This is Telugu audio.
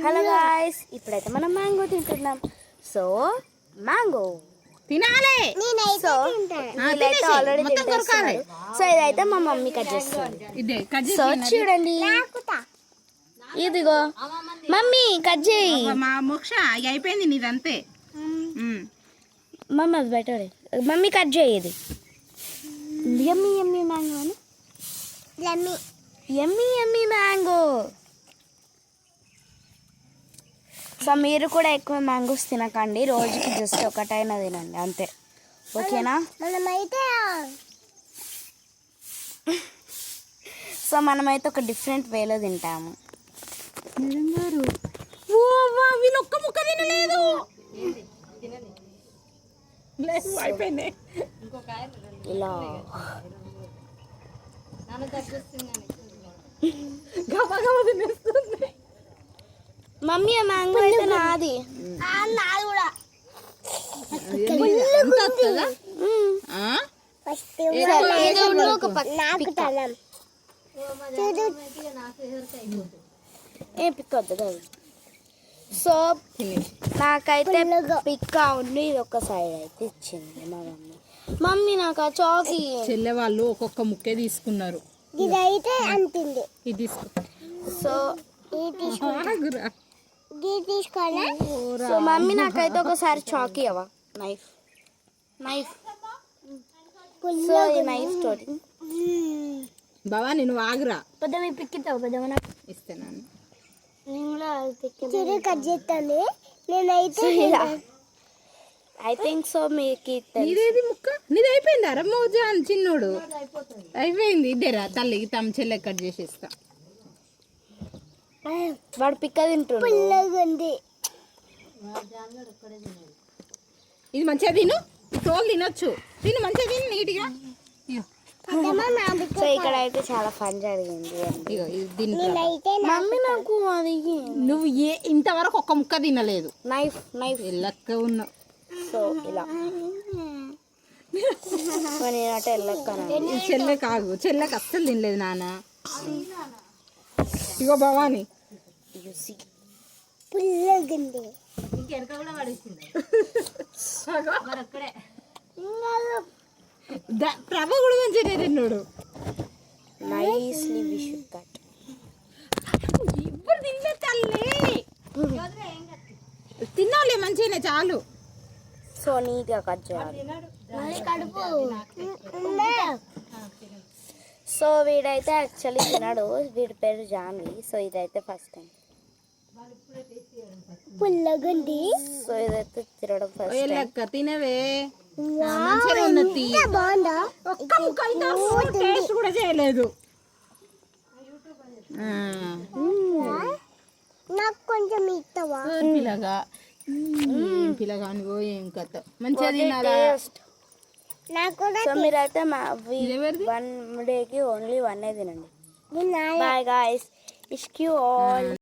హలో గాయ్స్, ఇప్పుడైతే మనం మ్యాంగో తింటున్నాం. సో మ్యాంగో తినాలి. సో వీళ్ళైతే ఆల్రెడీ తింటున్నారు. సో ఇదైతే మా మమ్మీ కట్ చేస్తుంది. సో చూడండి, ఇదిగో మమ్మీ కట్ చేయి. మా మోక్ష అయిపోయింది నీదంతే. మమ్మీ అది బెటర్. మమ్మీ కట్ చేయి. ఇది యమ్మీ యమ్మీ మ్యాంగో అని, యమ్మీ యమ్మీ మ్యాంగో. సో మీరు కూడా ఎక్కువ మ్యాంగోస్ తినకండి, రోజుకి జస్ట్ ఒకటైనా తినండి అంతే, ఓకేనా? సో మనమైతే ఒక డిఫరెంట్ వేలో తింటాము. ఒక్క ముక్క తినలేదు. ఇలా మమ్మీ ఆ మ్యాంగో అయితే నాది. ఏ పిక్కొద్దు కదా. సో నాకైతే పిక్క ఉండి ఇది ఒక సైడ్ అయితే ఇచ్చింది మా మమ్మీ. మమ్మీ నాకు ఆ చాకీ చెల్లె వాళ్ళు ఒక్కొక్క ముక్కే తీసుకున్నారు. ఇదైతే అంతింది. ఇది తీసుకో. సో సో మమ్మీ నాకైతే ఒకసారి చాకీ అవ్వ నైఫ్ సో ఈ నైఫ్ తోటి బావా నేను ఆగురా. పెద్ద పిక్కితావు పెద్ద ఇస్తాను. ఐ థింక్ సో మీకు నీదేది ముక్క నీది అయిపోయింది. అరమ్మోజా అని చిన్నోడు అయిపోయింది. ఇద్దరా తల్లికి తమ చెల్లె కట్ చేసేస్తా. వాడు పిక్క తింటుండు. ఇది మంచిగా తిను, తోలు తినొచ్చు. తిను మంచిగా తిను నీట్గా. సో ఇక్కడ అయితే చాలా ఫన్ జరిగింది. మమ్మీ నాకు అది నువ్వు ఇంతవరకు ఒక్క ముక్క తినలేదు. నైఫ్ ఎల్లక్క ఉన్నావు. సో ఇలా నేనంటే ఎల్లక్క. చెల్లె కాదు, చెల్లెకి అస్సలు తినలేదు నాన్న. ఇగో భవాని ప్రభ కూడా మంచిగా తిన్నాడు. Nicely we should cut. ఇప్పుడు తినలే తల్లి, తిన్నాలే మంచిగానే చాలు. సో నీట్గా కట్ చేయాలి. సో వీడైతే యాక్చువల్లీ తినడు, వీడి పేరు జాన్వి. సో ఇదైతే ఫస్ట్ టైం. సో ఇదైతే తినడం ఫస్ట్ టైం. తినవే టేస్ట్ కూడా చేయలేదు. నాకు కొంచెం ఇస్తావా పిల్లగా? పిల్లగా అనుకో ఏం కథ మంచిగా తినాలా. సో మీరైతే వన్ డేకి ఓన్లీ 1 తినండి. బాయ్ గాయ్స్, ఇష్క్ యూ ఆల్.